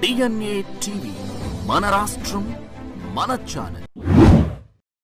DNA TV మన రాష్ట్రం మన ఛానల్.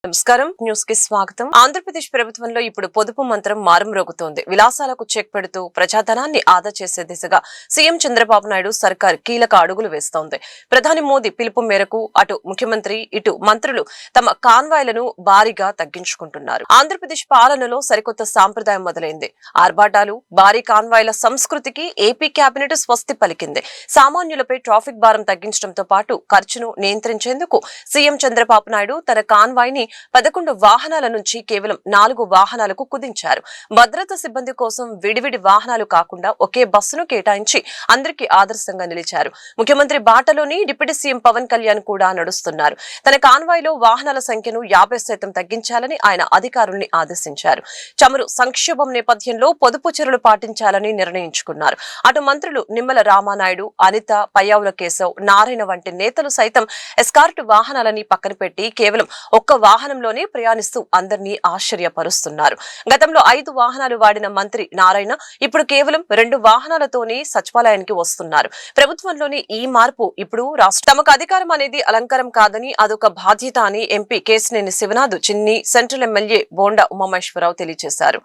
నమస్కారం, న్యూస్ కి స్వాగతం. ఆంధ్రప్రదేశ్ ప్రభుత్వంలో ఇప్పుడు పొదుపు మంత్రం మారుమ్రోగుతోంది. విలాసాలకు చెక్ పెడుతూ ప్రజాధనాన్ని ఆదా చేసే దిశగా సీఎం చంద్రబాబు నాయుడు సర్కార్ కీలక అడుగులు వేస్తోంది. ప్రధాని మోదీ పిలుపు మేరకు అటు ముఖ్యమంత్రి ఇటు మంత్రులు తమ కాన్వాయ్లను భారీగా తగ్గించుకుంటున్నారు. ఆంధ్రప్రదేశ్ పాలనలో సరికొత్త సాంప్రదాయం మొదలైంది. ఆర్భాటాలు, భారీ కాన్వాయ్ల సంస్కృతికి ఏపీ కేబినెట్ స్వస్తి పలికింది. సామాన్యులపై ట్రాఫిక్ భారం తగ్గించడంతో పాటు ఖర్చును నియంత్రించేందుకు సీఎం చంద్రబాబు నాయుడు తన కాన్వాయ్ ని 11 వాహనాల నుంచి కేవలం 4 వాహనాలకు కుదించారు. భద్రతా సిబ్బంది కోసం విడివిడి వాహనాలు కాకుండా ఒకే బస్సును కేటాయించి అందరికీ ఆదర్శంగా నిలిచారు. ముఖ్యమంత్రి బాటలోని డిప్యూటీ సీఎం పవన్ కళ్యాణ్ కూడా నడుస్తున్నారు. తన కాన్వాయ్ లో వాహనాల సంఖ్యను 50% తగ్గించాలని ఆయన అధికారుల్ని ఆదేశించారు. చమురు సంక్షోభం నేపథ్యంలో పొదుపు చర్యలు పాటించాలని నిర్ణయించుకున్నారు. అటు మంత్రులు నిమ్మల రామానాయుడు, అనిత, పయ్యావుల కేశవ్, నారాయణ వంటి నేతలు సైతం ఎస్కార్ట్ వాహనాలని పక్కన పెట్టి కేవలం ఒక్క వాహనంలోనే ప్రయాణిస్తూ అందరినీ ఆశ్చర్యపరుస్తున్నారు. గతంలో 5 వాహనాలు వాడిన మంత్రి నారాయణ ఇప్పుడు కేవలం 2 వాహనాలతోనే సచివాలయానికి వస్తున్నారు. ప్రభుత్వంలోని ఈ మార్పు ఇప్పుడు తమకు అధికారం అనేది అలంకారం కాదని అదొక బాధ్యత అని ఎంపీ కేశినేని శివనాథ్ చిన్ని, సెంట్రల్ ఎమ్మెల్యే బోండా ఉమామహేశ్వరరావు తెలియజేశారు.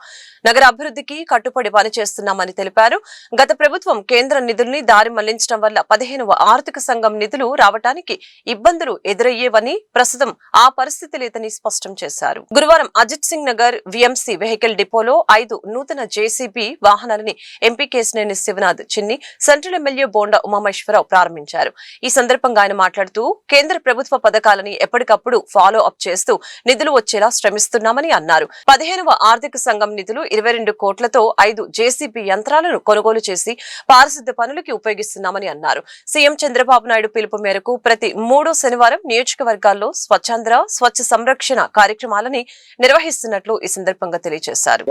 నగర అభివృద్ధికి కట్టుబడి పనిచేస్తున్నామని తెలిపారు. గత ప్రభుత్వం కేంద్ర నిధుల్ని దారి మళ్లించడం వల్ల 15వ ఆర్థిక సంఘం నిధులు రావడానికి ఇబ్బందులు ఎదురయ్యేవని, ప్రస్తుతం ఆ పరిస్థితి లేదని స్పష్టం చేశారు. గురువారం అజిత్ సింగ్ నగర్ విఎంసీ వెహికల్ డిపోలో 5 నూతన జేసీబీ వాహనాలని ఎంపీ కేశినేని శివనాథ్ చిన్ని, సెంట్రల్ ఎమ్మెల్యే బోండా ఉమామహేశ్వరరావు ప్రారంభించారు. ఈ సందర్భంగా ఆయన మాట్లాడుతూ కేంద్ర ప్రభుత్వ పథకాలని ఎప్పటికప్పుడు ఫాలో అప్ చేస్తూ నిధులు వచ్చేలా శ్రమిస్తున్నామని అన్నారు. 15వ ఆర్థిక సంఘం నిధులు 22 కోట్లతో 5 జేసీబీ యంత్రాలను కొనుగోలు చేసి పారిశుద్ధ్య పనులకి ఉపయోగిస్తున్నామని అన్నారు. సీఎం చంద్రబాబు నాయుడు పిలుపు మేరకు ప్రతి 3వ శనివారం నియోజకవర్గాల్లో స్వచ్ఛాంధ్ర, స్వచ్ఛ సంరక్షణ కార్యక్రమాలని నిర్వహిస్తున్నట్లు ఈ సందర్భంగా తెలియజేశారు.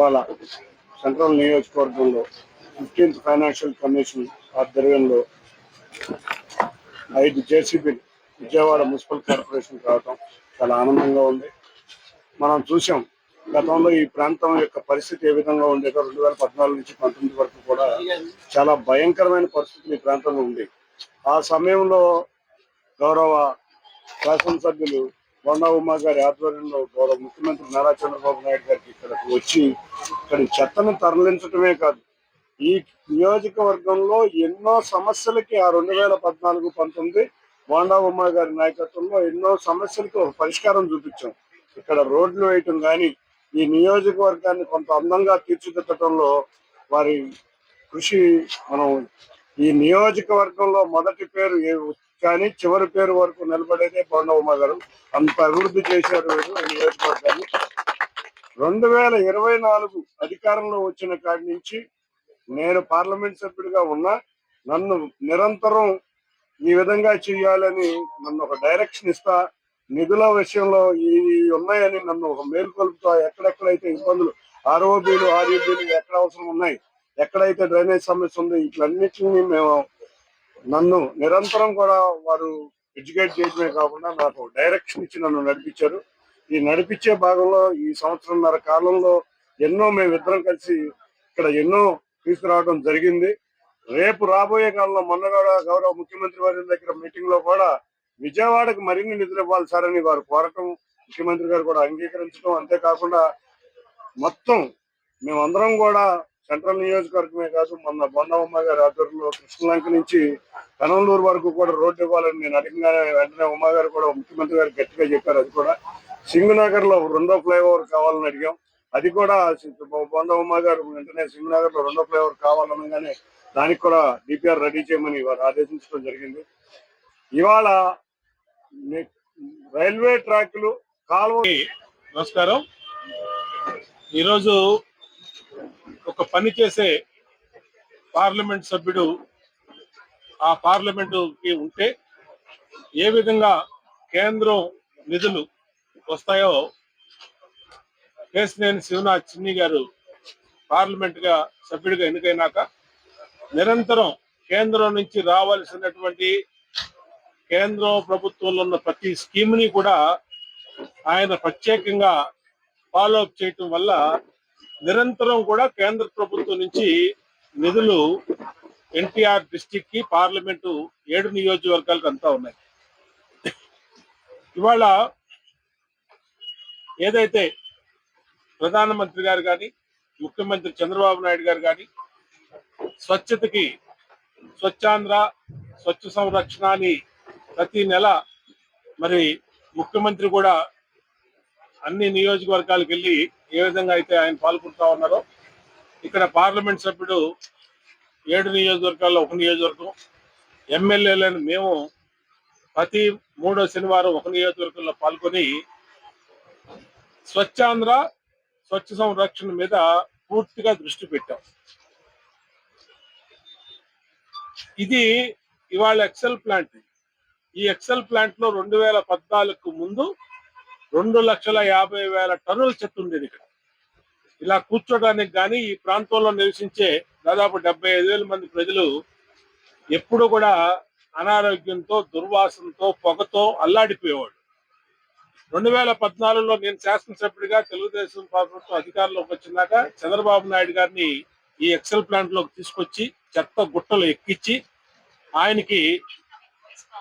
సెంట్రల్ నియోజకవర్గంలో 15th ఫైనాన్షియల్ కమిషన్ ఆధ్వర్యంలో 5 జేసీబీ విజయవాడ మున్సిపల్ కార్పొరేషన్ రావడం చాలా ఆనందంగా ఉంది. మనం చూసాం గతంలో ఈ ప్రాంతం యొక్క పరిస్థితి ఏ విధంగా ఉండేదో 2014 నుంచి 19 వరకు కూడా చాలా భయంకరమైన పరిస్థితులు ఈ ప్రాంతంలో ఉంది. ఆ సమయంలో గౌరవ శాసనసభ్యులు బొండా ఉమా గారి ఆధ్వర్యంలో గౌరవ ముఖ్యమంత్రి నారా చంద్రబాబు నాయుడు గారికి ఇక్కడకు వచ్చి ఇక్కడ చెత్తను తరలించడమే కాదు, ఈ నియోజకవర్గంలో ఎన్నో సమస్యలకి ఆ 2014-19 బొండా ఉమా గారి నాయకత్వంలో ఎన్నో సమస్యలకు పరిష్కారం చూపించాం. ఇక్కడ రోడ్లు వేయటం కానీ ఈ నియోజకవర్గాన్ని కొంత అందంగా తీర్చిదిద్దడంలో వారి కృషి మనం ఈ నియోజకవర్గంలో మొదటి పేరు కానీ చివరి పేరు వరకు నిలబడేదే బొండా ఉమా గారు. అంత అభివృద్ధి చేశారు ఈ నియోజకవర్గాన్ని. 2024 అధికారంలో వచ్చిన కాడి నుంచి నేను పార్లమెంట్ సభ్యుడిగా ఉన్నా నన్ను నిరంతరం ఈ విధంగా చేయాలని నన్ను ఒక డైరెక్షన్ ఇస్తా, నిధుల విషయంలో ఇవి ఉన్నాయని నన్ను ఒక మేల్కొల్పుతా, ఎక్కడెక్కడైతే ఇబ్బందులు ఆర్ఓబీలు ఆర్యూబీలు ఎక్కడ అవసరం ఉన్నాయి, ఎక్కడైతే డ్రైనేజ్ సమస్య ఉంది, ఇట్లన్నిటిని నన్ను నిరంతరం కూడా వారు ఎడ్యుకేట్ చేయడమే కాకుండా నాకు డైరెక్షన్ ఇచ్చి నన్ను నడిపించారు. ఈ నడిపించే భాగంలో ఈ 1.5 సంవత్సరాల కాలంలో ఎన్నో మేమిద్దరం కలిసి ఇక్కడ ఎన్నో తీసుకురావడం జరిగింది. రేపు రాబోయే కాలంలో మొన్న కూడా గౌరవ ముఖ్యమంత్రి వారి దగ్గర మీటింగ్ లో కూడా విజయవాడకు మరిన్ని నిధులు ఇవ్వాలి సార్ అని వారు కోరటం, ముఖ్యమంత్రి గారు కూడా అంగీకరించడం, అంతేకాకుండా మొత్తం మేమందరం కూడా సెంట్రల్ నియోజకవర్గమే కాదు మొన్న బొండా ఉమా గారి ఆధ్వర్యంలో కృష్ణలంక నుంచి కనంలూరు వరకు కూడా రోడ్డు ఇవ్వాలని నేను అడిగినానే వెంటనే ఉమా గారు కూడా ముఖ్యమంత్రి గారు గట్టిగా చెప్పారు. అది కూడా సింగనగర్ లో 2వ ఫ్లైఓవర్ కావాలని అడిగాం. అది కూడా బొండా ఉమా గారు వెంటనే సింగనగర్ లో 2వ ఫ్లైఓవర్ కావాలనగానే దానికి కూడా డిపిఆర్ రెడీ చేయమని వారు ఆదేశించడం జరిగింది. ఇవాళ రైల్వే ట్రాక్లు కాలువ. నమస్కారం. ఈరోజు ఒక పని చేసే పార్లమెంట్ సభ్యుడు ఆ పార్లమెంటుకి ఉంటే ఏ విధంగా కేంద్రం నిధులు వస్తాయో కేశినేని శివనాథ్ చిన్ని గారు పార్లమెంటుగా సభ్యుడిగా ఎన్నికైనాక నిరంతరం కేంద్రం నుంచి రావాల్సినటువంటి కేంద్ర ప్రభుత్వంలో ఉన్న ప్రతి స్కీమ్ని కూడా ఆయన ప్రత్యేకంగా ఫాలో అప్ చేయటం వల్ల నిరంతరం కూడా కేంద్ర ప్రభుత్వం నుంచి నిధులు ఎన్టీఆర్ డిస్టిక్ కి పార్లమెంటు 7 నియోజకవర్గాలకు అంతా ఉన్నాయి. ఇవాళ ఏదైతే ప్రధానమంత్రి గారు కానీ ముఖ్యమంత్రి చంద్రబాబు నాయుడు గారు కానీ స్వచ్ఛతకి స్వచ్ఛాంధ్ర స్వచ్ఛ సంరక్షణ అని ప్రతి నెల మరి ముఖ్యమంత్రి కూడా అన్ని నియోజకవర్గాలకు వెళ్ళి ఏ విధంగా అయితే ఆయన పాల్గొంటా ఉన్నారో ఇక్కడ పార్లమెంట్ సభ్యుడు 7 నియోజకవర్గాల్లో 1 నియోజకవర్గం, ఎమ్మెల్యేలను మేము ప్రతి 3వ శనివారం 1 నియోజకవర్గంలో పాల్గొని స్వచ్ఛాంధ్ర స్వచ్ఛ సంరక్షణ మీద పూర్తిగా దృష్టి పెట్టాం. ఇది ఇవాళ ఎక్సెల్ ప్లాంట్. ఈ ఎక్సెల్ ప్లాంట్ లో 2014కు ముందు 2,50,000 టన్నుల చెత్త ఉండేది. ఇక్కడ ఇలా కూర్చోడానికి కానీ ఈ ప్రాంతంలో నివసించే దాదాపు 75,000 మంది ప్రజలు ఎప్పుడు కూడా అనారోగ్యంతో, దుర్వాసనతో, పొగతో అల్లాడిపోయేవాడు. 2014లో నేను శాసనసభ్యుడిగా తెలుగుదేశం ప్రభుత్వం అధికారంలోకి వచ్చినాక చంద్రబాబు నాయుడు గారిని ఈ ఎక్సెల్ ప్లాంట్ లోకి తీసుకొచ్చి చెత్త గుట్టలు ఎక్కించి ఆయనకి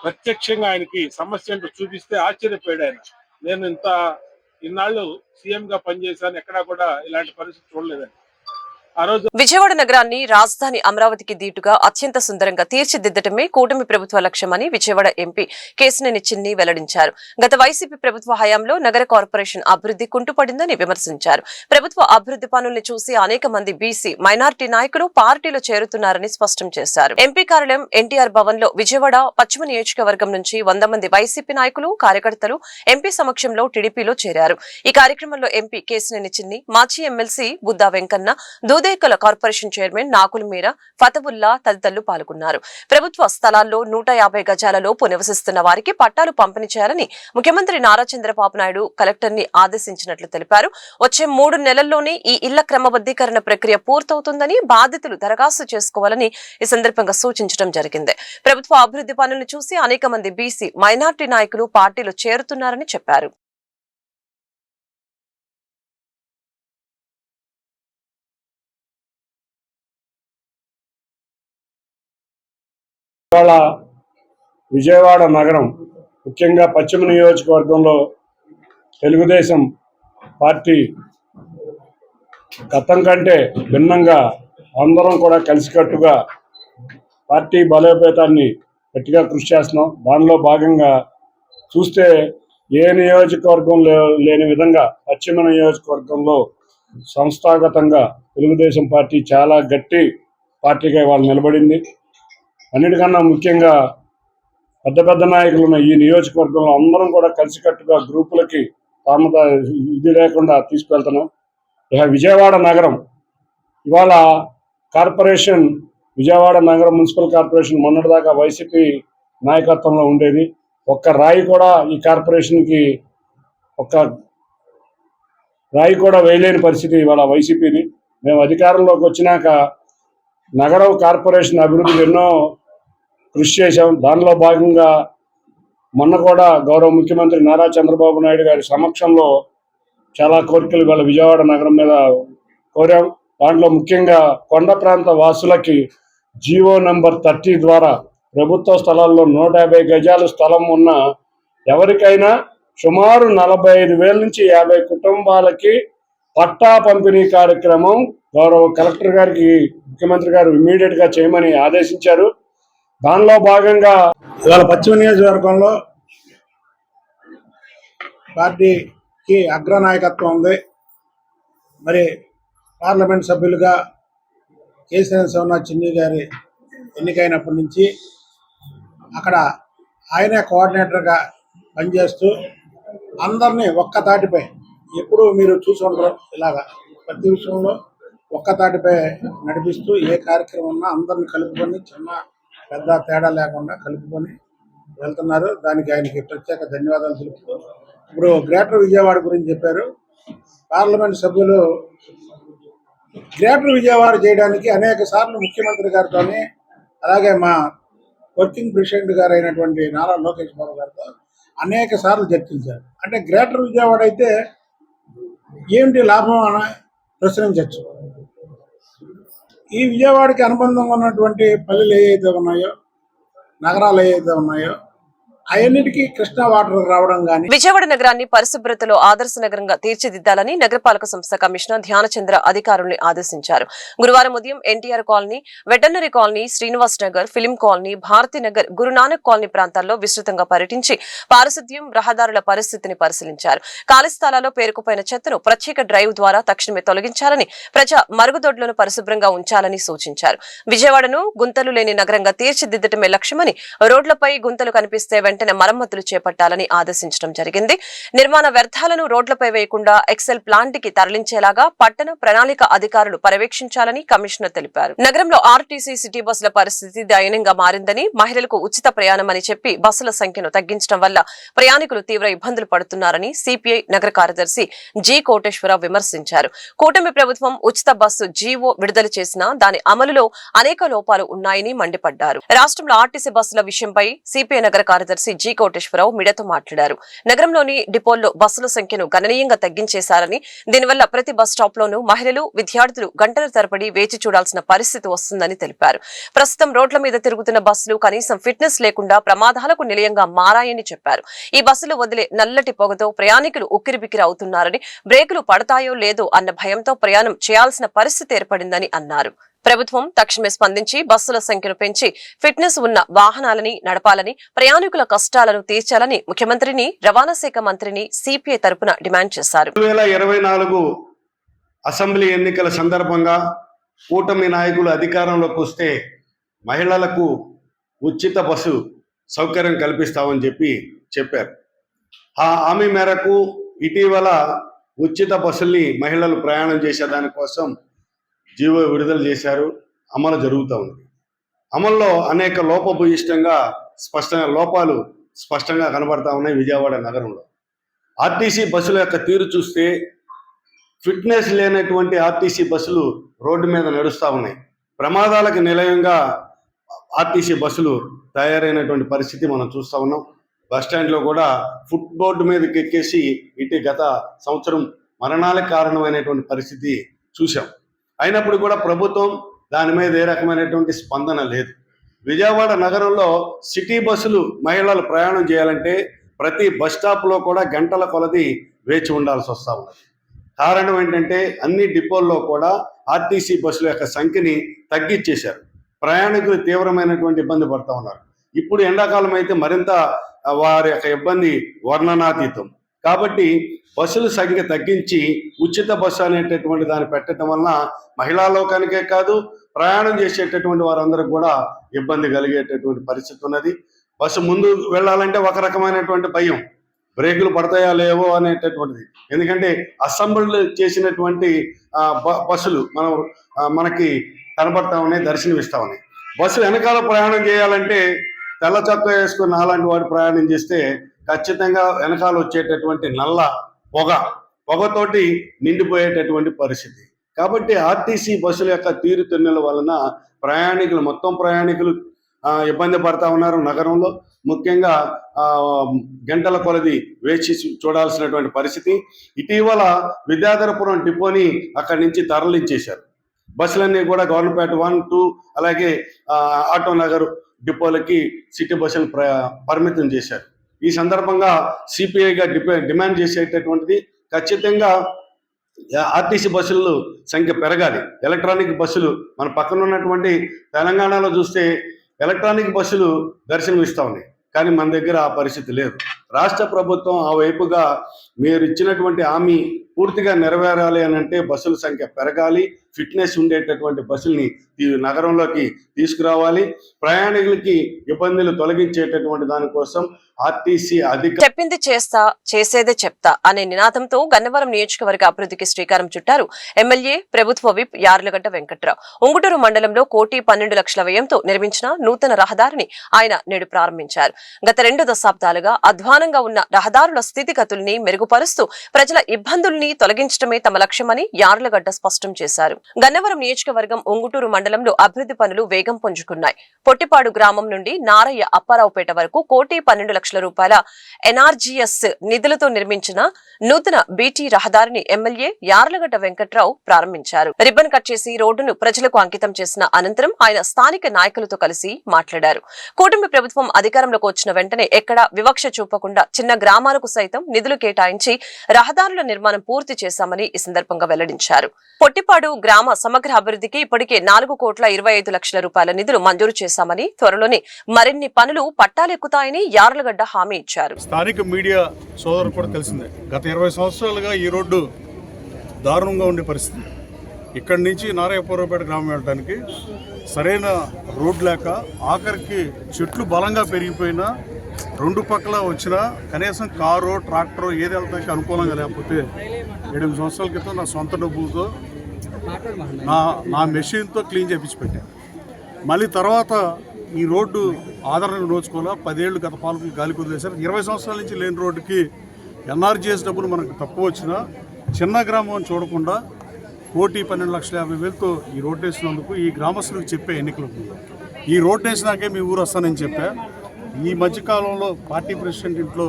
ప్రత్యక్షంగా ఆయనకి సమస్య ఏంటో చూపిస్తే ఆశ్చర్యపోయాడు ఆయన. నేను ఇన్నాళ్ళు సీఎం గా పనిచేశాను, ఎక్కడా కూడా ఇలాంటి పరిస్థితి చూడలేదని. విజయవాడ నగరాన్ని రాజధాని అమరావతికి దీటుగా అత్యంత సుందరంగా తీర్చిదిద్దటమే కూటమి ప్రభుత్వ లక్ష్యమని విజయవాడ ఎంపీ కేశినేని చిన్ని వెల్లడించారు. గత వైసీపీ ప్రభుత్వ హయాంలో నగర కార్పొరేషన్ అభివృద్ధి కుంటుపడిందని విమర్శించారు. ప్రభుత్వ అభివృద్ధి పనుల్ని చూసి అనేక మంది బీసీ, మైనార్టీ నాయకులు పార్టీలో చేరుతున్నారని స్పష్టం చేశారు. ఎంపీ కార్యాలయం ఎన్టీఆర్ భవన్ లో విజయవాడ పశ్చిమ నియోజకవర్గం నుంచి 100 మంది వైసీపీ నాయకులు, కార్యకర్తలు ఎంపీ సమక్షంలో టీడీపీలో చేరారు. ఈ కార్యక్రమంలో ఎంపీ కేశినేని చిన్ని, మాజీ MLC Budda Venkanna, Dudekula corporation chairman Nakula Meera, Fatahulla తదితరులు పాల్గొన్నారు. ప్రభుత్వ స్థలాల్లో 150 గజాలలోపు నివసిస్తున్న వారికి పట్టాలు పంపిణీ చేయాలని ముఖ్యమంత్రి నారా చంద్రబాబు నాయుడు కలెక్టర్ ని ఆదేశించినట్లు తెలిపారు. వచ్చే 3 నెలల్లోనే ఈ ఇళ్ల క్రమబద్దీకరణ ప్రక్రియ పూర్తవుతుందని, బాధితులు దరఖాస్తు చేసుకోవాలని ఈ సందర్భంగా సూచించడం జరిగింది. ప్రభుత్వ అభివృద్ధి పనులను చూసి అనేక మంది బీసీ, మైనార్టీ నాయకులు పార్టీలో చేరుతున్నారని చెప్పారు. ఇవాళ విజయవాడ నగరం, ముఖ్యంగా పశ్చిమ నియోజకవర్గంలో తెలుగుదేశం పార్టీ గతం కంటే భిన్నంగా అందరం కూడా కలిసికట్టుగా పార్టీ బలోపేతాన్ని గట్టిగా కృషి చేస్తున్నాం. దానిలో భాగంగా చూస్తే ఏ నియోజకవర్గం లేని విధంగా పశ్చిమ నియోజకవర్గంలో సంస్థాగతంగా తెలుగుదేశం పార్టీ చాలా గట్టి పార్టీగా ఇవాళ నిలబడింది. అన్నిటికన్నా ముఖ్యంగా పెద్ద పెద్ద నాయకులు ఉన్న ఈ నియోజకవర్గంలో అందరం కూడా కలిసికట్టుగా గ్రూపులకి ఇది లేకుండా తీసుకెళ్తున్నాం. ఇక విజయవాడ నగరం ఇవాళ కార్పొరేషన్, విజయవాడ నగరం మున్సిపల్ కార్పొరేషన్ మొన్నటిదాకా వైసీపీ నాయకత్వంలో ఉండేది. ఒక్క రాయి కూడా ఈ కార్పొరేషన్కి వేయలేని పరిస్థితి ఇవాళ వైసీపీది. మేము అధికారంలోకి వచ్చినాక నగరం కార్పొరేషన్ అభివృద్ధికి ఎన్నో కృషి చేశాం. దానిలో భాగంగా మొన్న కూడా గౌరవ ముఖ్యమంత్రి నారా చంద్రబాబు నాయుడు గారి సమక్షంలో చాలా కోరికలు ఇవాళ విజయవాడ నగరం మీద కోరాం. దాంట్లో ముఖ్యంగా కొండ ప్రాంత వాసులకి జీవో నంబర్ 30 ద్వారా ప్రభుత్వ స్థలాల్లో 150 గజాలు స్థలం ఉన్న ఎవరికైనా సుమారు 45,000 నుంచి 50 కుటుంబాలకి పట్టా పంపిణీ కార్యక్రమం గౌరవ కలెక్టర్ గారికి ముఖ్యమంత్రి గారు ఇమ్మీడియట్ గా చేయమని ఆదేశించారు. దానిలో భాగంగా ఇవాళ పశ్చిమ నియోజకవర్గంలో పార్టీకి అగ్రనాయకత్వం ఉంది. మరి పార్లమెంట్ సభ్యులుగా కేశినేని చిన్ని గారి ఎన్నికైనప్పటి నుంచి అక్కడ ఆయనే కోఆర్డినేటర్గా పనిచేస్తూ అందరినీ ఒక్క తాటిపై, ఎప్పుడు మీరు చూసి ఉండరు ఇలాగా ప్రతి విషయంలో ఒక్క తాటిపై నడిపిస్తూ ఏ కార్యక్రమం ఉన్నా అందరిని కలుపుకొని, చిన్న పెద్ద తేడా లేకుండా కలుపుకొని వెళ్తున్నారు. దానికి ఆయనకి ప్రత్యేక ధన్యవాదాలు తెలుపుతూ, ఇప్పుడు గ్రేటర్ విజయవాడ గురించి చెప్పారు. పార్లమెంట్ సభ్యులు గ్రేటర్ విజయవాడ చేయడానికి అనేక సార్లు ముఖ్యమంత్రి గారితో, అలాగే మా వర్కింగ్ ప్రెసిడెంట్ గారు అయినటువంటి నారా లోకేష్ బాబు గారితో అనేక సార్లు చర్చించారు. అంటే గ్రేటర్ విజయవాడ అయితే ఏంటి లాభం అని ప్రశ్నించవచ్చు. ఈ విజయవాడకి అనుబంధంగా ఉన్నటువంటి పల్లెలు ఏవైతే ఉన్నాయో, నగరాలు ఏవైతే ఉన్నాయో అవన్నిటికీ కృష్ణా వాటర్ రావడం కానీ విజయవాడ నగరాన్ని పరిశుభ్రతలో ఆదర్శ నగరంగా తీర్చిదిద్దాలని నగరపాలక సంస్థ కమిషనర్ ధ్యానచంద్ర అధికారుల్ని ఆదేశించారు. గురువారం ఉదయం NTR colony, veterinary colony, Srinivas Nagar, film colony, Bharathi Nagar, Guru Nanak colony ప్రాంతాల్లో విస్తృతంగా పర్యటించి పారిశుద్ధ్యం, రహదారుల పరిస్థితిని పరిశీలించారు. ఖాళీ స్థలాల్లో పేరుకుపోయిన చెత్తను ప్రత్యేక డ్రైవ్ ద్వారా తక్షణమే తొలగించాలని, ప్రజా మరుగుదొడ్లను పరిశుభ్రంగా ఉంచాలని సూచించారు. విజయవాడను గుంతలు లేని నగరంగా తీర్చిదిద్దటమే లక్ష్యమని, రోడ్లపై గుంతలు కనిపిస్తే వెంటనే మరమ్మతులు చేపట్టాలని ఆదేశించడం జరిగింది. నిర్మాణ వ్యర్థాలను రోడ్లపై వేయకుండా ఎక్సెల్ ప్లాంట్ కి తరలించేలాగా పట్టణ ప్రణాళిక అధికారులు పర్యవేక్షించాలని కమిషనర్ తెలిపారు. నగరంలో ఆర్టీసీ సిటీ బస్సుల పరిస్థితి దయనీయంగా మారిందని, మహిళలకు ఉచిత ప్రయాణం అని చెప్పి బస్సుల సంఖ్యను తగ్గించడం వల్ల ప్రయాణికులు తీవ్ర ఇబ్బందులు పడుతున్నారని సిపిఐ నగర కార్యదర్శి జి కోటేశ్వరరావు విమర్శించారు. కూటమి ప్రభుత్వం ఉచిత బస్సు జీవో విడుదల చేసినా దాని అమలులో అనేక లోపాలు ఉన్నాయని మండిపడ్డారు. రాష్ట్రంలో ఆర్టీసీ బస్సుల విషయంపై సిపిఐ నగర కార్యదర్శి జి కోటేశ్వరరావు మీడియాతో మాట్లాడారు. నగరంలోని డిపోల్లో బస్సుల సంఖ్యను గణనీయంగా తగ్గించేశారని, దీనివల్ల ప్రతి బస్ స్టాప్ లోనూ మహిళలు, విద్యార్థులు గంటల తరబడి వేచి చూడాల్సిన పరిస్థితి వస్తుందని తెలిపారు. ప్రస్తుతం రోడ్ల మీద తిరుగుతున్న బస్సులు కనీసం ఫిట్నెస్ లేకుండా ప్రమాదాలకు నిలయంగా మారాయని చెప్పారు. ఈ బస్సులు వదిలే నల్లటి పొగతో ప్రయాణికులు ఉక్కిరిబిక్కిరి అవుతున్నారని, బ్రేకులు పడతాయో లేదో అన్న భయంతో ప్రయాణం చేయాల్సిన పరిస్థితి ఏర్పడిందని అన్నారు. ప్రభుత్వం తక్షణమే స్పందించి బస్సుల సంఖ్యను పెంచి ఫిట్నెస్ ఉన్న వాహనాలని నడపాలని, ప్రయాణికుల కష్టాలను తీర్చాలని ముఖ్యమంత్రిని, రవాణా శాఖ మంత్రిని సిపిఐ తరపున డిమాండ్ చేశారు. 2024 అసెంబ్లీ ఎన్నికల సందర్భంగా కూటమి నాయకులు అధికారంలోకి వస్తే మహిళలకు ఉచిత బస్సు సౌకర్యం కల్పిస్తామని చెప్పారు. ఆ హామీ మేరకు ఇటీవల ఉచిత బస్సుల్ని మహిళలు ప్రయాణం చేసేదానికోసం జీవో విడుదల చేశారు. అమలు జరుగుతూ ఉంది. అమల్లో అనేక లోపాలు స్పష్టంగా కనబడతా ఉన్నాయి విజయవాడ నగరంలో. ఆర్టీసీ బస్సుల యొక్క తీరు చూస్తే ఫిట్నెస్ లేనటువంటి ఆర్టీసీ బస్సులు రోడ్డు మీద నడుస్తూ ఉన్నాయి. ప్రమాదాలకు నిలయంగా ఆర్టీసీ బస్సులు తయారైనటువంటి పరిస్థితి మనం చూస్తూ ఉన్నాం. బస్టాండ్లో కూడా ఫుట్ బోర్డు మీదకి ఎక్కేసి గత సంవత్సరం మరణాలకు కారణమైనటువంటి పరిస్థితి చూసాం. అయినప్పుడు కూడా ప్రభుత్వం దాని మీద ఏ రకమైనటువంటి స్పందన లేదు. విజయవాడ నగరంలో సిటీ బస్సులు మహిళలు ప్రయాణం చేయాలంటే ప్రతి బస్ స్టాప్లో కూడా గంటల కొలది వేచి ఉండాల్సి వస్తూ ఉన్నది. కారణం ఏంటంటే అన్ని డిపోల్లో కూడా ఆర్టీసీ బస్సుల యొక్క సంఖ్యని తగ్గించేశారు. ప్రయాణికులు తీవ్రమైనటువంటి ఇబ్బంది పడుతూ ఉన్నారు. ఇప్పుడు ఎండాకాలం అయితే మరింత వారి యొక్క ఇబ్బంది వర్ణనాతీతం. కాబట్టి బస్సుల సంఖ్య తగ్గించి ఉచిత బస్సు అనేటటువంటి దాన్ని పెట్టడం వలన మహిళా లోకానికే కాదు, ప్రయాణం చేసేటటువంటి వారందరికి కూడా ఇబ్బంది కలిగేటటువంటి పరిస్థితి ఉన్నది. బస్సు ముందు వెళ్ళాలంటే ఒక రకమైనటువంటి భయం, బ్రేకులు పడతాయా లేవో అనేటటువంటిది. ఎందుకంటే అసెంబ్లీ చేసినటువంటి బస్సులు మనకి కనబడతా ఉన్నాయి, దర్శనమిస్తా ఉన్నాయి. బస్సు వెనకాల ప్రయాణం చేయాలంటే తెల్ల చొక్కా వేసుకుని అలాంటి వాడు ప్రయాణం చేస్తే ఖచ్చితంగా వెనకాల వచ్చేటటువంటి నల్ల పొగతోటి నిండిపోయేటటువంటి పరిస్థితి. కాబట్టి ఆర్టీసీ బస్సుల యొక్క తీరుతెన్నుల వలన మొత్తం ప్రయాణికులు ఇబ్బంది పడతా ఉన్నారు. నగరంలో ముఖ్యంగా గంటల కొలది వేచి చూడాల్సినటువంటి పరిస్థితి. ఇటీవల విద్యాధరపురం డిపోని అక్కడి నుంచి తరలించేశారు. బస్సులన్నీ కూడా గవర్నపేట 1, 2 అలాగే ఆటో నగర్ డిపోలకి సిటీ బస్సులు పరిమితం చేశారు. ఈ సందర్భంగా సిపిఐగా డిమాండ్ చేసేటటువంటిది ఖచ్చితంగా ఆర్టీసీ బస్సుల సంఖ్య పెరగాలి. ఎలక్ట్రానిక్ బస్సులు మన పక్కన ఉన్నటువంటి తెలంగాణలో చూస్తే ఎలక్ట్రానిక్ బస్సులు దర్శనమిస్తూ ఉన్నాయి. కానీ మన దగ్గర ఆ పరిస్థితి లేదు. రాష్ట్ర ప్రభుత్వం ఆ వైపుగా మీరు ఇచ్చినటువంటి హామీ పూర్తిగా నెరవేరాలి అని అంటే బస్సుల సంఖ్య పెరగాలి, ఫిట్నెస్ ఉండేటటువంటి బస్సుల్ని నగరంలోకి తీసుకురావాలి, ప్రయాణికులకి ఇబ్బందులు తొలగించేటటువంటి దానికోసం ఆర్టీసీ చెప్పింది చేస్తా, చేసేదే చెప్తా అనే నినాదంతో గన్నవరం నియోజకవర్గ అభివృద్ధికి శ్రీకారం చుట్టారు ఎమ్మెల్యే, ప్రభుత్వ విప్ యార్లగడ్డ వెంకట్రావు. ఉంగుటూరు మండలంలో 1,12,00,000 వ్యయంతో నిర్మించిన నూతన రహదారిని ఆయన నేడు ప్రారంభించారు. గత 2 దశాబ్దాలుగా అధ్వానంగా ఉన్న రహదారుల స్థితిగతుల్ని మెరుగుపరుస్తూ ప్రజల ఇబ్బందుల్ని తొలగించడమే తమ లక్ష్యమని యార్లగడ్డ స్పష్టం చేశారు. గన్నవరం నియోజకవర్గం ఉంగుటూరు మండలంలో అభివృద్ధి పనులు వేగం పుంజుకున్నాయి. పొట్టిపాడు గ్రామం నుండి నారయ్య అప్పారావుపేట వరకు 1,12,00,000 రూపాయల ఎన్ఆర్జీఎస్ నిధులతో నిర్మించిన నూతన బీటీ రహదారిని ఎమ్మెల్యే యార్లగడ్డ వెంకట్రావు ప్రారంభించారు. రిబ్బన్ కట్ చేసి రోడ్డును ప్రజలకు అంకితం చేసిన అనంతరం ఆయన స్థానిక నాయకులతో కలిసి మాట్లాడారు. కూటమి ప్రభుత్వం అధికారంలోకి వచ్చిన వెంటనే ఎక్కడా వివక్ష చూపకుండా చిన్న గ్రామాలకు సైతం నిధులు కేటాయించి రహదారుల నిర్మాణం పూర్తి చేశామని ఈ సందర్భంగా వెల్లడించారు. పొట్టిపాడు గ్రామ సమగ్ర అభివృద్ధికి ఇప్పటికే 4,25,00,000 రూపాయల నిధులు మంజూరు చేశామని, త్వరలోనే మరిన్ని పనులు పట్టాలెక్కుతాయని యార్లగడ్డ హామీ ఇచ్చారు. స్థానిక మీడియా సోదరు కూడా తెలిసిందే, గత 20 సంవత్సరాలుగా ఈ రోడ్డు దారుణంగా ఉండే పరిస్థితి. ఇక్కడి నుంచి నారాయణపురంపేట గ్రామం వెళ్ళడానికి సరైన రోడ్ లేక ఆఖరికి చెట్లు బలంగా పెరిగిపోయినా రెండు పక్కల వచ్చినా కనీసం కారు ట్రాక్టర్ ఏది వెళ్తానికి అనుకూలంగా లేకపోతే 7 సంవత్సరాల క్రితం నా సొంత డబ్బులతో నా మెషిన్తో క్లీన్ చేయించి పెట్టాను. మళ్ళీ తర్వాత ఈ రోడ్డు ఆదరణ నోచుకోవాలా 10 ఏళ్ళు గత పాలకులు గాలి కుదిలేశారు. 20 సంవత్సరాల నుంచి లేని రోడ్డుకి ఎన్ఆర్జీఎస్ డబ్బులు మనకు తక్కువ వచ్చినా చిన్న గ్రామం చూడకుండా 1,12,50,000తో ఈ రోడ్డు వేసినందుకు ఈ గ్రామస్తులకు చెప్పే ఎన్నికలకు ఈ రోడ్డు వేసినాకే మీ ఊరు వస్తానని చెప్పా. ఈ మధ్యకాలంలో పార్టీ ప్రెసిడెంట్ ఇంట్లో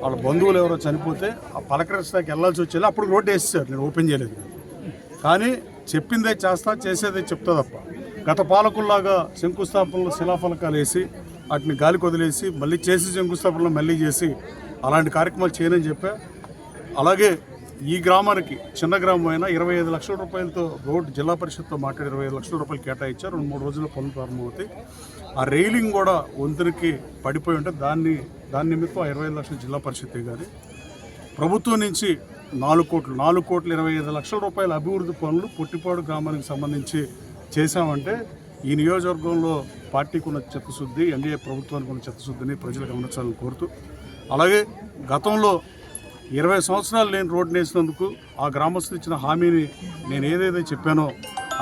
వాళ్ళ బంధువులు ఎవరో చనిపోతే ఆ పలకరించడానికి వెళ్ళాల్సి వచ్చేది. అప్పుడు రోడ్డు వేసేసారు, నేను ఓపెన్ చేయలేదు. కానీ చెప్పిందే చేస్తా, చేసేదే చెప్తా తప్ప గత పాలకుల్లాగా శంకుస్థాపనలో శిలాఫలకాలు వేసి వాటిని గాలి కొదిలేసి మళ్ళీ చేసి శంకుస్థాపనలో మళ్ళీ చేసి అలాంటి కార్యక్రమాలు చేయనని చెప్పా. అలాగే ఈ గ్రామానికి చిన్న గ్రామం అయినా 25 లక్షల రూపాయలతో రోడ్డు జిల్లా పరిషత్తో మాట్లాడి 25 లక్షల రూపాయలు కేటాయించారు. 2-3 రోజుల్లో పనులు ప్రారంభమవుతాయి. ఆ రైలింగ్ కూడా వంతునికి పడిపోయి ఉంటే దాని నిమిత్తం 25 లక్షల జిల్లా పరిషత్తే కానీ ప్రభుత్వం నుంచి 4,25,00,000 రూపాయల అభివృద్ధి పనులు పొట్టిపాడు గ్రామానికి సంబంధించి చేశామంటే ఈ నియోజకవర్గంలో పార్టీకి ఉన్న చిత్తశుద్ధి, ఎన్డీఏ ప్రభుత్వానికి ఉన్న చిత్తశుద్ధిని ప్రజలు గమనించాలని కోరుతూ, అలాగే గతంలో 20 సంవత్సరాలు నేను రోడ్డు వేసినందుకు ఆ గ్రామస్తులు ఇచ్చిన హామీని నేను ఏదైతే చెప్పానో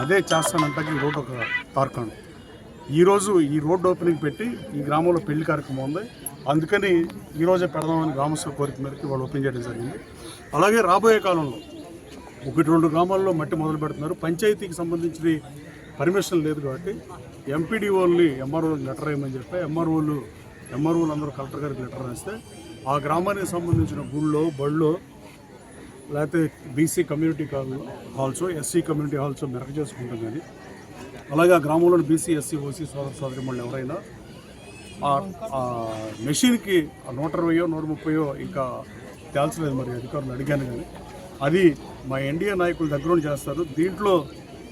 అదే చేస్తానంటే ఈ రోడ్డు ఒక తార్కాణం. ఈరోజు ఈ రోడ్డు ఓపెనింగ్ పెట్టి ఈ గ్రామంలో పెళ్లి కార్యక్రమం ఉంది, అందుకని ఈరోజే పెడదామని గ్రామస్తుల కోరిక మేరకు వాళ్ళు ఓపెన్ చేయడం జరిగింది. అలాగే రాబోయే కాలంలో 1-2 గ్రామాల్లో మట్టి మొదలు పెడుతున్నారు. పంచాయతీకి సంబంధించిన పర్మిషన్ లేదు కాబట్టి ఎంపీడీఓల్ని ఎంఆర్ఓలకు లెటర్ వేయమని చెప్పి ఎంఆర్ఓలు అందరూ కలెక్టర్ గారికి లెటర్ రాస్తే ఆ గ్రామానికి సంబంధించిన గుళ్ళో బళ్ళో లేకపోతే BC community halls, SC community halls మెరక చేసుకుంటాం. కానీ అలాగే ఆ గ్రామంలోని బీసీ, ఎస్సీ, ఓసీ సోదరిమణులు ఎవరైనా ఆ మెషిన్కి 120, 130 ఇంకా తేల్చలేదు. మరి అధికారులు అడిగాను కానీ అది మా ఎన్డీఏ నాయకుల దగ్గర చేస్తారు. దీంట్లో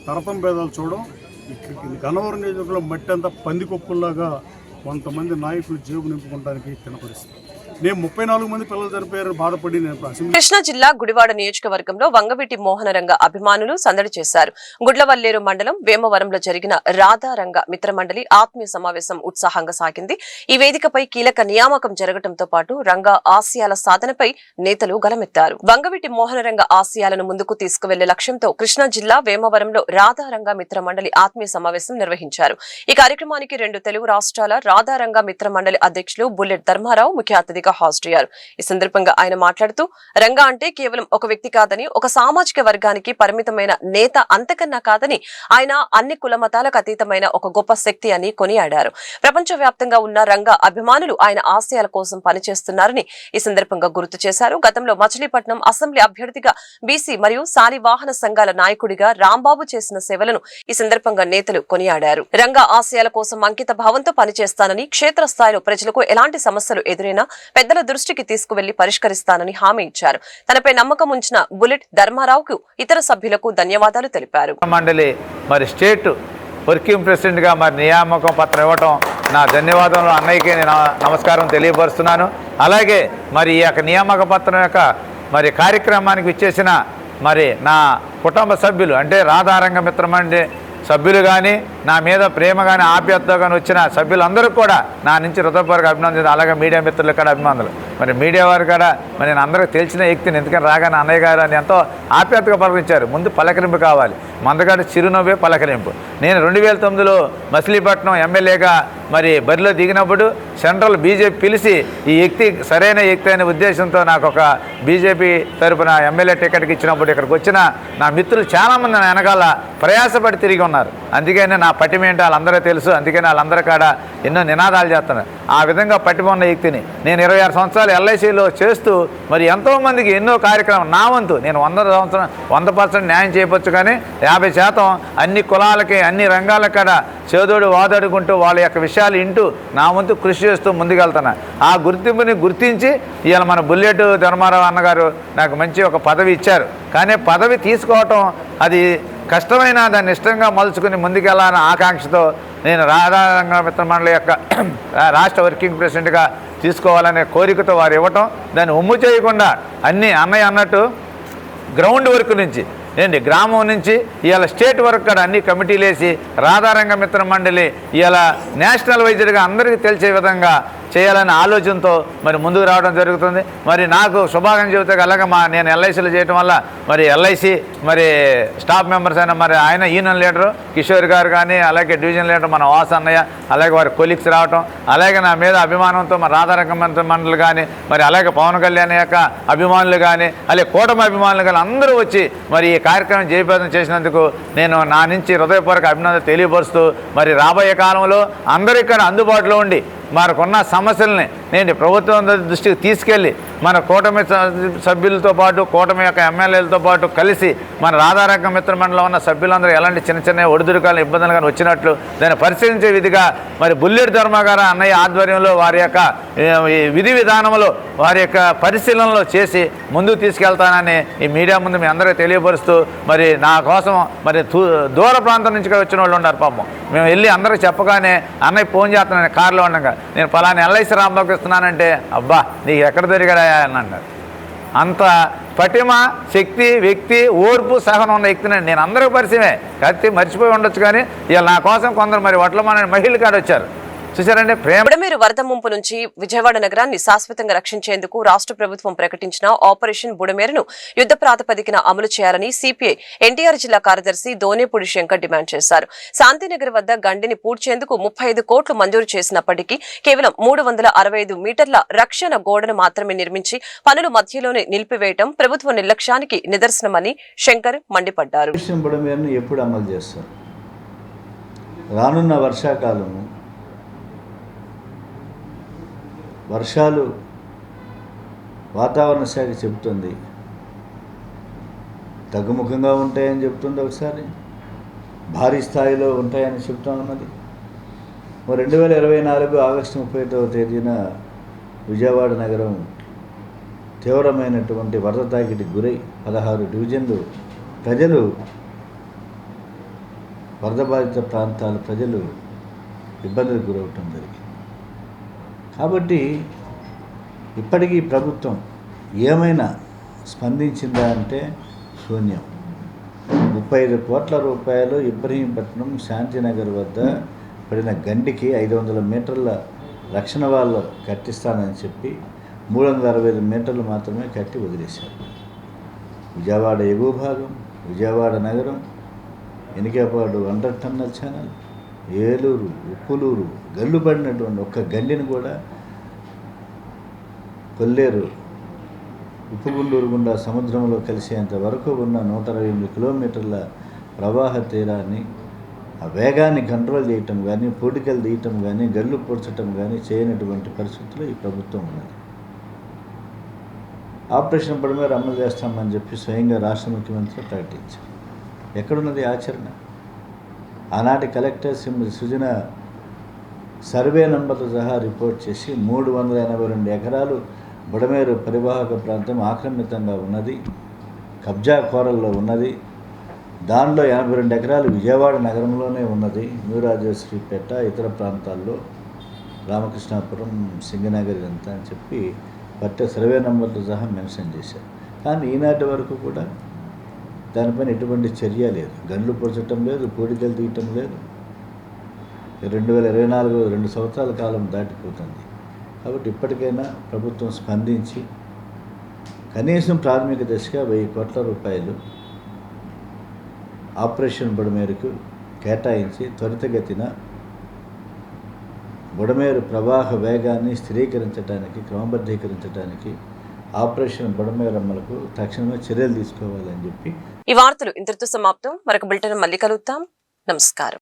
తరతం భేదాలు చూడడం, గన్నవరం నియోజకవర్గంలో మట్టి అంతా పందికొప్పుల్లాగా కొంతమంది నాయకులు జేబు నింపుకోవడానికి తినపరిస్తారు. నేను 34 మంది పిల్లలు చనిపోయారని బాధపడి కృష్ణా జిల్లా గుడివాడ నియోజకవర్గంలో వంగవీటి మోహనరంగ అభిమానులు సందడి చేశారు. గుడ్లవల్లేరు మండలం వేమవరంలో జరిగిన రాధారంగ మిత్రమండలి ఆత్మీయ సమావేశం ఉత్సాహంగా సాగింది. ఈ వేదికపై కీలక నియామకం జరగడంతో పాటు రంగ ఆశయాల సాధనపై నేతలు గలమెత్తారు. వంగవీటి మోహనరంగ ఆశయాలను ముందుకు తీసుకువెళ్లే లక్ష్యంతో కృష్ణా జిల్లా వేమవరంలో రాధారంగ మిత్రమండలి ఆత్మీయ సమావేశం నిర్వహించారు. ఈ కార్యక్రమానికి 2 తెలుగు రాష్ట్రాల రాధారంగ మిత్రమండలి అధ్యక్షులు బుల్లెట్ ధర్మారావు ముఖ్య అతిథిగా హాజరయ్యారు. ఈ సందర్భంగా ఆయన మాట్లాడుతూ రంగా అంటే కేవలం ఒక వ్యక్తి కాదని, ఒక సామాజిక వర్గానికి పరిమితమైన నేత అంతకన్నా కాదని, ఆయన అన్ని కుల మతాలకు అతీతమైన ఒక గొప్ప శక్తి అని కొనియాడారు. ప్రపంచవ్యాప్తంగా ఉన్న రంగా అభిమానులు ఆయన ఆశయాల కోసం పనిచేస్తున్నారని ఈ సందర్భంగా గుర్తు చేశారు. గతంలో మచిలీపట్నం అసెంబ్లీ అభ్యర్థిగా బీసీ మరియు శాలివాహన సంఘాల నాయకుడిగా రాంబాబు చేసిన సేవలను ఈ సందర్భంగా నేతలు కొనియాడారు. రంగా ఆశయాల కోసం అంకిత భావంతో పనిచేస్తానని, క్షేత్రస్థాయిలో ప్రజలకు ఎలాంటి సమస్యలు ఎదురైనా పెద్దల దృష్టికి తీసుకువెళ్లి పరిష్కరిస్తానని హామీ ఇచ్చారు. తనపై నమ్మకం ఉంచిన బుల్లెట్ ధర్మారావుకు ఇతర సభ్యులకు ధన్యవాదాలు తెలిపారు. మండలి మరి స్టేట్ వర్కింగ్ ప్రెసిడెంట్గా మరి నియామకం పత్రం ఇవ్వటం నా ధన్యవాదాలు అన్నయ్యకి నేను నమస్కారం తెలియపరుస్తున్నాను. అలాగే మరి ఈ యొక్క నియామక పత్రం యొక్క మరి కార్యక్రమానికి విచ్చేసిన మరి నా కుటుంబ సభ్యులు అంటే రాధారంగ మిత్రమండలి సభ్యులు కానీ, నా మీద ప్రేమ కానీ ఆప్యాయతతో కానీ వచ్చిన సభ్యులందరూ కూడా నా నుంచి హృదయపూర్వక అభినందనలు, అలాగే మీడియా మిత్రులకు కూడా అభినందనలు. మరి మీడియా వారు కూడా మరి నేను అందరికీ తెలిసిన వ్యక్తిని, ఎందుకని రాగానే అన్నయ్య గారు అని ఎంతో ఆప్యాయతగా పలకరించారు. ముందు పలకరింపు కావాలి, మందగాడి చిరునవ్వే పలకరింపు. నేను 2009లో మచిలీపట్నం ఎమ్మెల్యేగా మరి బరిలో దిగినప్పుడు సెంట్రల్ బీజేపీ పిలిచి ఈ వ్యక్తి సరైన వ్యక్తి అనే ఉద్దేశంతో నాకు ఒక బీజేపీ తరపున ఎమ్మెల్యే టికెట్కి ఇచ్చినప్పుడు ఇక్కడికి వచ్చిన నా మిత్రులు చాలామంది నా వెనకాల ప్రయాసపడి తిరిగి ఉన్నారు. అందుకనే నా పటిమ ఏంటో వాళ్ళందరూ తెలుసు. అందుకని వాళ్ళందరూ కాడ ఎన్నో నినాదాలు చేస్తున్నారు. ఆ విధంగా పటిమ ఉన్న వ్యక్తిని నేను 26 సంవత్సరాలు ఎల్ఐసిలో చేస్తూ మరి ఎంతోమందికి ఎన్నో కార్యక్రమం నా వంతు నేను 100% న్యాయం చేయవచ్చు, కానీ 50% అన్ని కులాలకి అన్ని రంగాల కాడ చేదోడు వాదోడుకుంటూ వాళ్ళ యొక్క విషయాలు వింటూ నా వంతు కృషి చేస్తూ ముందుకెళ్తున్నా. ఆ గుర్తింపుని గుర్తించి ఇవాళ మన బుల్లెట్ ధర్మారావు అన్నగారు నాకు మంచి ఒక పదవి ఇచ్చారు. కానీ పదవి తీసుకోవటం అది కష్టమైన దాన్ని ఇష్టంగా మలుచుకుని ముందుకెళ్ళాలని ఆకాంక్షతో నేను రాధారంగ మిత్ర మండలి యొక్క రాష్ట్ర వర్కింగ్ ప్రెసిడెంట్గా తీసుకోవాలనే కోరికతో వారు ఇవ్వటం, దాన్ని ఒమ్ము చేయకుండా అన్నీ అన్నయ్య అన్నట్టు గ్రౌండ్ వర్క్ నుంచి ఏంటి గ్రామం నుంచి ఇవాళ స్టేట్ వరకు కూడా అన్ని కమిటీలు వేసి రాధారంగ మిత్ర మండలి ఇవాళ నేషనల్ వైజ్గా అందరికీ తెలిసే విధంగా చేయాలనే ఆలోచనతో మరి ముందుకు రావడం జరుగుతుంది. మరి నాకు శుభాకాంక్షలు చెబుతాక అలాగే నేను ఎల్ఐసీలు చేయడం వల్ల మరి ఎల్ఐసి మరి స్టాఫ్ మెంబర్స్ అయినా మరి ఆయన యూనియన్ లీడరు కిషోర్ గారు కానీ అలాగే డివిజన్ లీడర్ మన వాస్ అన్నయ్య అలాగే వారి కొలీగ్స్ రావటం, అలాగే నా మీద అభిమానంతో మరి రాధారంగ మిత్ర మండలి కానీ మరి అలాగే పవన్ కళ్యాణ్ యొక్క అభిమానులు కానీ అలాగే కూటమి అభిమానులు కానీ అందరూ వచ్చి మరి ఈ కార్యక్రమం జయప్రదం చేసినందుకు నేను నా నుంచి హృదయపూర్వక అభినందన తెలియపరుస్తూ మరి రాబోయే కాలంలో అందరూ ఇక్కడ అందుబాటులో ఉండి మనకున్న సమస్యల్ని నేను ప్రభుత్వం దృష్టికి తీసుకెళ్ళి మన కూటమి సభ్యులతో పాటు కూటమి యొక్క ఎమ్మెల్యేలతో పాటు కలిసి మన రాధారంగ మిత్ర మండలిలో ఉన్న సభ్యులందరూ ఎలాంటి చిన్న ఒడిదుడుకాలు ఇబ్బందులు కానీ వచ్చినట్లు దాన్ని పరిశీలించే విధిగా మరి బుల్లెట్ ధర్మాగారు అన్నయ్య ఆధ్వర్యంలో వారి యొక్క విధి విధానంలో వారి యొక్క పరిశీలనలో చేసి ముందుకు తీసుకెళ్తానని ఈ మీడియా ముందు మీ అందరికీ తెలియపరుస్తూ మరి నా కోసం మరి దూర ప్రాంతం నుంచి వచ్చిన వాళ్ళు ఉన్నారు పాపం. మేము వెళ్ళి అందరికీ చెప్పగానే అన్నయ్య ఫోన్ చేస్తున్నాను కారులో ఉండగా, నేను పలానా ఎల్ఐసి రాంబాబుకి ఇస్తున్నానంటే అబ్బా నీకు ఎక్కడ దొరికాడా అని అన్నారు. అంత పటిమ శక్తి వ్యక్తి ఓర్పు సహనం ఉన్న వ్యక్తిని నేను అందరికీ పరిచయమే, కత్తి మర్చిపోయి ఉండొచ్చు. కానీ ఇవాళ నా కోసం కొందరు మరి వడ్లమాన మహిళలు కాడ వచ్చారు. చూసారంటే బుడమేరు వరద ముంపు నుంచి విజయవాడ నగరాన్ని శాశ్వతంగా రక్షించేందుకు రాష్ట్ర ప్రభుత్వం ప్రకటించిన ఆపరేషన్ బుడమేరును యుద్ధ ప్రాతిపదికన అమలు చేయాలని సిపిఐ ఎన్టీఆర్ జిల్లా కార్యదర్శి దోనేపూడి శంకర్ డిమాండ్ చేశారు. శాంతినగర్ వద్ద గండిని పూడ్చేందుకు 35 కోట్లు మంజూరు చేసినప్పటికీ కేవలం 365 మీటర్ల రక్షణ గోడను మాత్రమే నిర్మించి పనులు మధ్యలోనే నిలిపివేయడం ప్రభుత్వ నిర్లక్ష్యానికి నిదర్శనమని శంకర్ మండిపడ్డారు. ఎప్పుడు అమలు చేస్తారు? రానున్న వర్షాకాలము వర్షాలు వాతావరణ శాఖ చెబుతుంది తగ్గుముఖంగా ఉంటాయని చెప్తుంది, ఒకసారి భారీ స్థాయిలో ఉంటాయని చెప్తా ఉన్నది. 2024 ఆగస్టు 31వ తేదీన విజయవాడ నగరం తీవ్రమైనటువంటి వరద తాకిడికి గురై 16 డివిజన్లు ప్రజలు వరద బాధిత ప్రాంతాల ప్రజలు ఇబ్బందులకు గురవటం జరిగింది. కాబట్టి ఇప్పటికీ ప్రభుత్వం ఏమైనా స్పందించిందా అంటే శూన్యం. 35 కోట్ల రూపాయలు ఇబ్రహీంపట్నం శాంతినగర్ వద్ద పడిన గండికి 500 మీటర్ల రక్షణ వాళ్ళు కట్టిస్తానని చెప్పి 365 మీటర్లు మాత్రమే కట్టి వదిలేశారు. విజయవాడ ఎగువ భాగం, విజయవాడ నగరం, Enikepadu under tunnel channel, Eluru, Uppuluru గల్లు పడినటువంటి ఒక్క గండిని కూడా కొల్లేరు, ఉప్పుగుండూరు గుండా సముద్రంలో కలిసేంత వరకు ఉన్న 128 కిలోమీటర్ల ప్రవాహ తీరాన్ని ఆ వేగాన్ని కంట్రోల్ చేయటం కానీ, పూడికలు తీయటం కానీ, గల్లు పూడ్చటం కానీ చేయనటువంటి పరిస్థితుల్లో ఈ ప్రభుత్వం ఉన్నది. ఆపరేషన్ బుడమేరు అమలు చేస్తామని చెప్పి స్వయంగా రాష్ట్ర ముఖ్యమంత్రి ప్రకటించారు. ఎక్కడున్నది ఆచరణ? ఆనాటి కలెక్టర్ శ్రీమతి సుజన సర్వే నంబర్లు సహా రిపోర్ట్ చేసి 382 ఎకరాలు బుడమేరు పరివాహక ప్రాంతం ఆక్రమితంగా ఉన్నది, కబ్జా కోరల్లో ఉన్నది. దానిలో 82 ఎకరాలు విజయవాడ నగరంలోనే ఉన్నది, న్యూరాజశ్రీపేట ఇతర ప్రాంతాల్లో రామకృష్ణాపురం, సింగనగర్ ఇదంతా అని చెప్పి పట్టే సర్వే నంబర్లు సహా మెన్షన్ చేశారు. కానీ ఈనాటి వరకు కూడా దానిపైన ఎటువంటి చర్య లేదు, గండ్లు పొరచటం లేదు, పూడికలు తీయటం లేదు. 2024 2 సంవత్సరాల కాలం దాటిపోతుంది. కాబట్టి ఇప్పటికైనా ప్రభుత్వం స్పందించి కనీసం ప్రాథమిక దశగా 1000 కోట్ల రూపాయలు ఆపరేషన్ బుడమేరుకు కేటాయించి త్వరితగతిన బుడమేరు ప్రవాహ వేగాన్ని స్థిరీకరించడానికి, క్రమబద్ధీకరించడానికి ఆపరేషన్ బుడమేరు అమలుకు తక్షణమే చర్యలు తీసుకోవాలని చెప్పి ఈ వార్తలు ఇంతటితో సమాప్తం. మరొక బులెటిన్ మళ్ళీ కలుద్దాం. నమస్కారం.